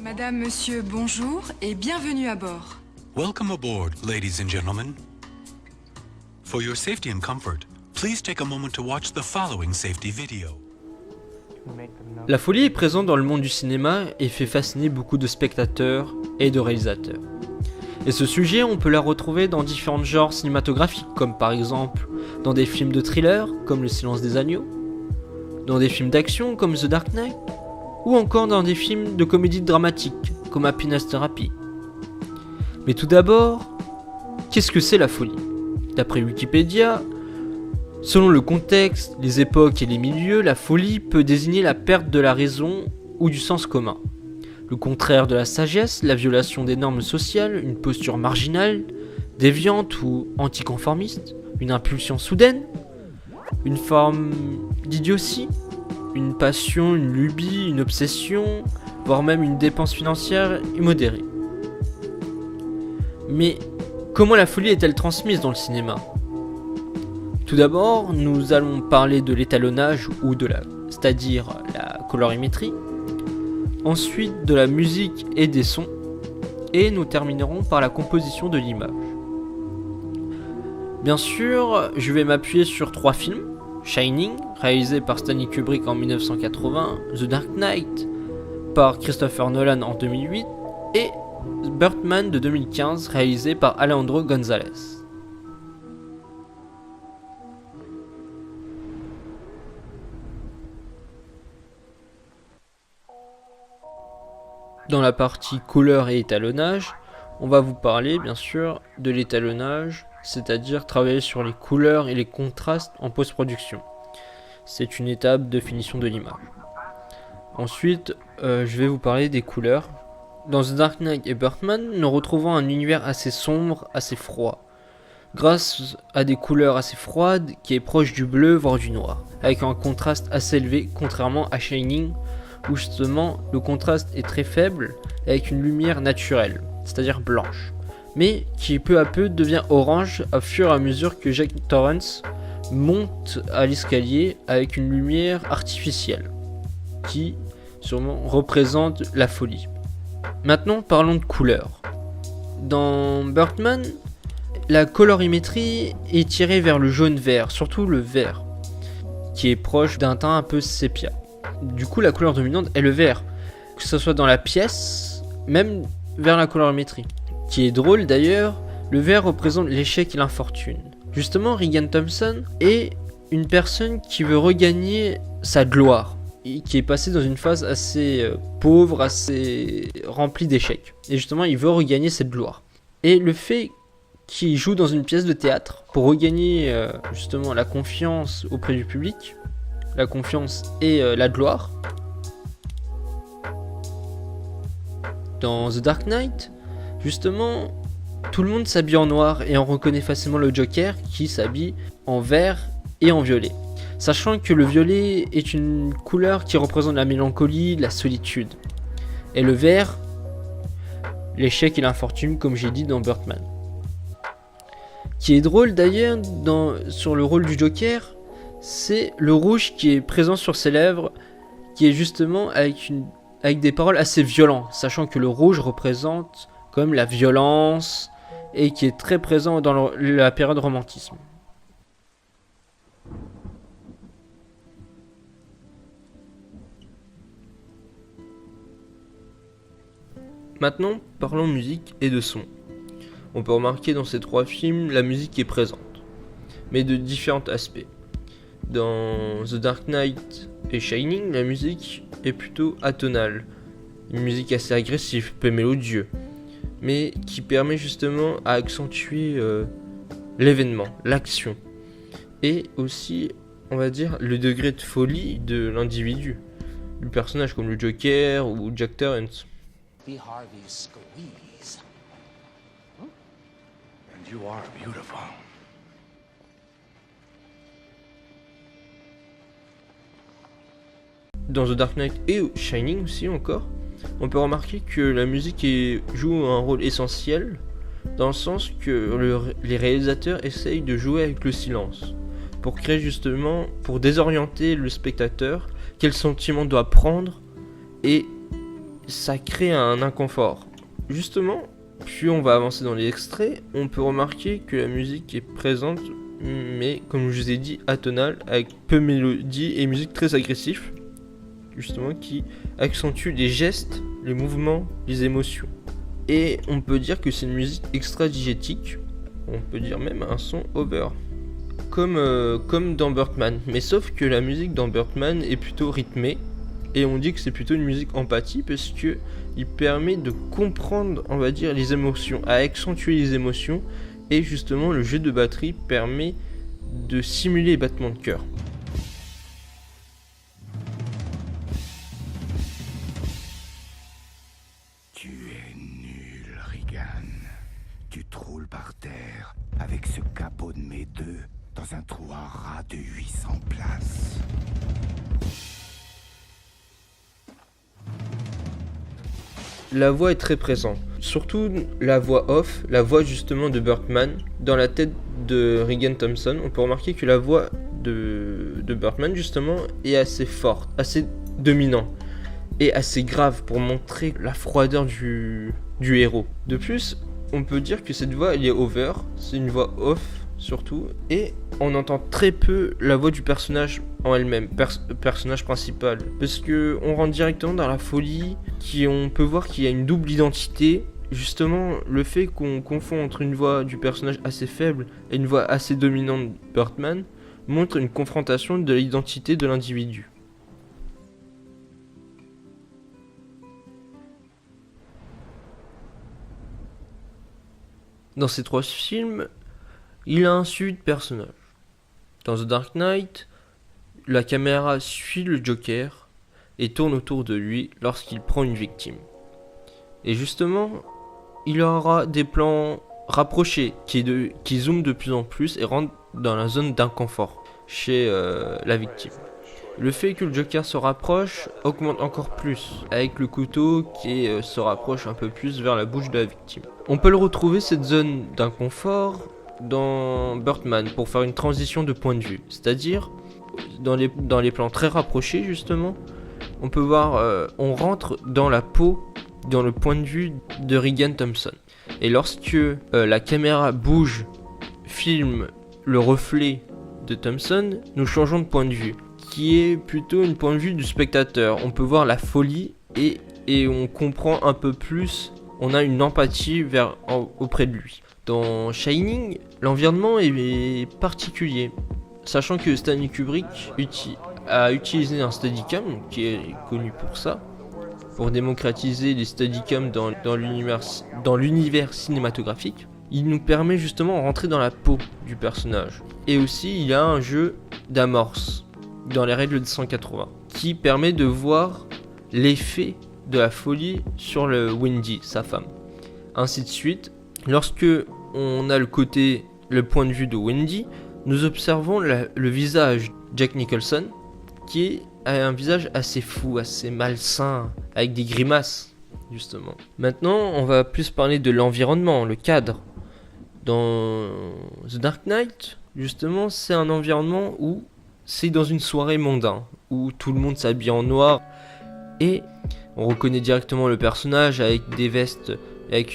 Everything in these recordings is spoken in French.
Madame, monsieur, bonjour et bienvenue à bord. Welcome aboard, ladies and gentlemen. For your safety and comfort, please take a moment to watch the following safety video. La folie est présente dans le monde du cinéma et fait fasciner beaucoup de spectateurs et de réalisateurs. Et ce sujet, on peut la retrouver dans différents genres cinématographiques, comme par exemple dans des films de thriller, comme Le Silence des Agneaux, dans des films d'action, comme The Dark Knight, ou encore dans des films de comédie dramatique, comme Happiness Therapy. Mais tout d'abord, qu'est-ce que c'est la folie ? D'après Wikipédia, selon le contexte, les époques et les milieux, la folie peut désigner la perte de la raison ou du sens commun. Le contraire de la sagesse, la violation des normes sociales, une posture marginale, déviante ou anticonformiste, une impulsion soudaine, une forme d'idiotie, une passion, une lubie, une obsession, voire même une dépense financière immodérée. Mais comment la folie est-elle transmise dans le cinéma ? Tout d'abord, nous allons parler de l'étalonnage c'est-à-dire la colorimétrie. Ensuite, de la musique et des sons. Et nous terminerons par la composition de l'image. Bien sûr, je vais m'appuyer sur 3 films. Shining, réalisé par Stanley Kubrick en 1980, The Dark Knight, par Christopher Nolan en 2008, et Birdman de 2015, réalisé par Alejandro González. Dans la partie couleur et étalonnage, on va vous parler bien sûr de l'étalonnage, c'est-à-dire travailler sur les couleurs et les contrastes en post-production. C'est une étape de finition de l'image. Ensuite, je vais vous parler des couleurs. Dans The Dark Knight et Birdman, nous retrouvons un univers assez sombre, assez froid, grâce à des couleurs assez froides qui est proche du bleu voire du noir, avec un contraste assez élevé contrairement à Shining, où justement le contraste est très faible avec une lumière naturelle, c'est-à-dire blanche, mais qui peu à peu devient orange au fur et à mesure que Jack Torrance monte à l'escalier avec une lumière artificielle, qui sûrement représente la folie. Maintenant parlons de couleurs. Dans Birdman, la colorimétrie est tirée vers le jaune-vert, surtout le vert, qui est proche d'un teint un peu sépia. Du coup, la couleur dominante est le vert, que ce soit dans la pièce, même vers la colorimétrie. Qui est drôle d'ailleurs, le vert représente l'échec et l'infortune. Justement, Regan Thompson est une personne qui veut regagner sa gloire, et qui est passée dans une phase assez pauvre, assez remplie d'échecs. Et justement, il veut regagner cette gloire. Et le fait qu'il joue dans une pièce de théâtre pour regagner justement la confiance auprès du public, la confiance et la gloire. Dans The Dark Knight, justement, tout le monde s'habille en noir et on reconnaît facilement le Joker qui s'habille en vert et en violet. Sachant que le violet est une couleur qui représente la mélancolie, la solitude. Et le vert, l'échec et l'infortune, comme j'ai dit dans Birdman. Qui est drôle d'ailleurs sur le rôle du Joker, c'est le rouge qui est présent sur ses lèvres, qui est justement avec des paroles assez violentes, sachant que le rouge représente comme la violence et qui est très présent dans la période romantisme. Maintenant, parlons musique et de son. On peut remarquer dans ces 3 films, la musique est présente, mais de différents aspects. Dans The Dark Knight et Shining, la musique est plutôt atonale, une musique assez agressive, peu mélodieuse, mais qui permet justement à accentuer l'événement, l'action, et aussi, on va dire, le degré de folie de l'individu, du personnage comme le Joker ou Jack Torrance. Harvey Squeeze. And you are beautiful. Dans The Dark Knight et Shining aussi encore, on peut remarquer que la musique joue un rôle essentiel dans le sens que les réalisateurs essayent de jouer avec le silence, pour créer justement, pour désorienter le spectateur, quel sentiment doit prendre, et ça crée un inconfort. Justement, plus on va avancer dans les extraits, on peut remarquer que la musique est présente, mais comme je vous ai dit, atonale, avec peu de mélodie et musique très agressive, justement qui accentue les gestes, les mouvements, les émotions. Et on peut dire que c'est une musique extra-digétique, on peut dire même un son over, comme dans Birdman, mais sauf que la musique dans Birdman est plutôt rythmée, et on dit que c'est plutôt une musique empathie parce que il permet de comprendre, on va dire, les émotions, à accentuer les émotions, et justement le jeu de batterie permet de simuler les battements de cœur. Tu es nul, Regan. Tu te roules par terre avec ce capot de mes deux dans un trou à ras de 800 places. La voix est très présente, surtout la voix off, la voix justement de Birdman, dans la tête de Regan Thompson. On peut remarquer que la voix de Birdman justement est assez forte, assez dominante et assez grave pour montrer la froideur du héros. De plus, on peut dire que cette voix elle est over, c'est une voix off surtout, et on entend très peu la voix du personnage en elle-même, personnage principal, parce que on rentre directement dans la folie, on peut voir qu'il y a une double identité. Justement, le fait qu'on confond entre une voix du personnage assez faible et une voix assez dominante de Birdman montre une confrontation de l'identité de l'individu. Dans ces trois films, il a un suivi de personnage. Dans The Dark Knight, la caméra suit le Joker et tourne autour de lui lorsqu'il prend une victime. Et justement, il aura des plans rapprochés qui zooment de plus en plus et rentrent dans la zone d'inconfort chez la victime. Le fait que le Joker se rapproche augmente encore plus, avec le couteau qui se rapproche un peu plus vers la bouche de la victime. On peut le retrouver, cette zone d'inconfort, dans Birdman, pour faire une transition de point de vue. C'est-à-dire, dans les plans très rapprochés, justement, on peut voir, on rentre dans la peau, dans le point de vue de Regan Thompson. Et lorsque la caméra bouge, filme le reflet de Thompson, nous changeons de point de vue, qui est plutôt un point de vue du spectateur. On peut voir la folie et on comprend un peu plus, on a une empathie auprès de lui. Dans Shining, l'environnement est particulier, sachant que Stanley Kubrick a utilisé un Steadicam, qui est connu pour ça, pour démocratiser les Steadicams dans l'univers cinématographique. Il nous permet justement de rentrer dans la peau du personnage. Et aussi, il a un jeu d'amorce, dans les règles de 180, qui permet de voir l'effet de la folie sur le Wendy, sa femme. Ainsi de suite, lorsque on a le point de vue de Wendy, nous observons le visage de Jack Nicholson, qui a un visage assez fou, assez malsain, avec des grimaces, justement. Maintenant, on va plus parler de l'environnement, le cadre. Dans The Dark Knight, justement, c'est un environnement où c'est dans une soirée mondaine, où tout le monde s'habille en noir, et on reconnaît directement le personnage avec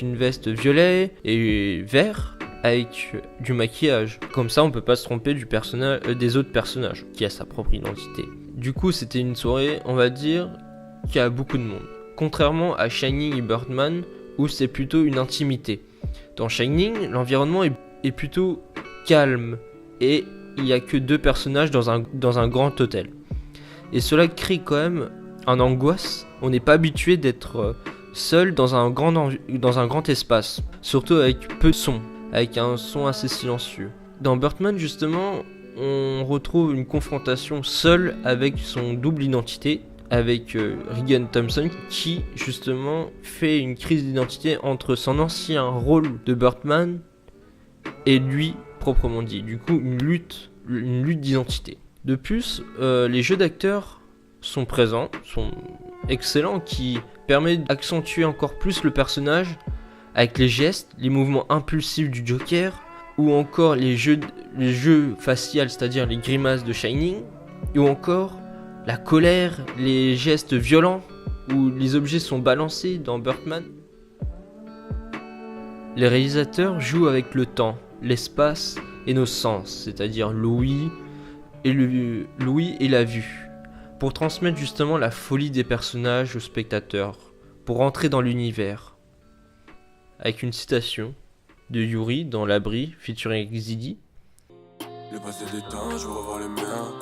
une veste violet et vert, avec du maquillage. Comme ça, on peut pas se tromper des autres personnages, qui a sa propre identité. Du coup, c'était une soirée, on va dire, qui a beaucoup de monde. Contrairement à Shining et Birdman, où c'est plutôt une intimité. Dans Shining, l'environnement est plutôt calme, et il n'y a que deux personnages dans un grand hôtel. Et cela crée quand même une angoisse. On n'est pas habitué d'être seul dans un grand espace, surtout avec peu de son, avec un son assez silencieux. Dans Birdman, justement, on retrouve une confrontation seule avec son double identité, avec Regan Thompson, qui justement fait une crise d'identité entre son ancien rôle de Birdman et lui proprement dit. Du coup, une lutte d'identité. De plus, les jeux d'acteurs sont présents, sont excellents, qui permettent d'accentuer encore plus le personnage avec les gestes, les mouvements impulsifs du Joker, ou encore les jeux faciales, c'est-à-dire les grimaces de Shining, ou encore la colère, les gestes violents, où les objets sont balancés dans Birdman. Les réalisateurs jouent avec le temps, l'espace et nos sens, c'est-à-dire l'ouïe et la vue, pour transmettre justement la folie des personnages aux spectateurs, pour entrer dans l'univers. Avec une citation de Yuri dans L'Abri, featuring Ziggy. Le passé du temps, je veux revoir le mien.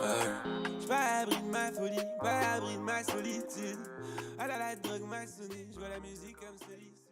Je vais à l'abri de ma folie, pas à l'abri de ma solitude. Ah là la drogue m'a sonné, je vois la musique comme soliste.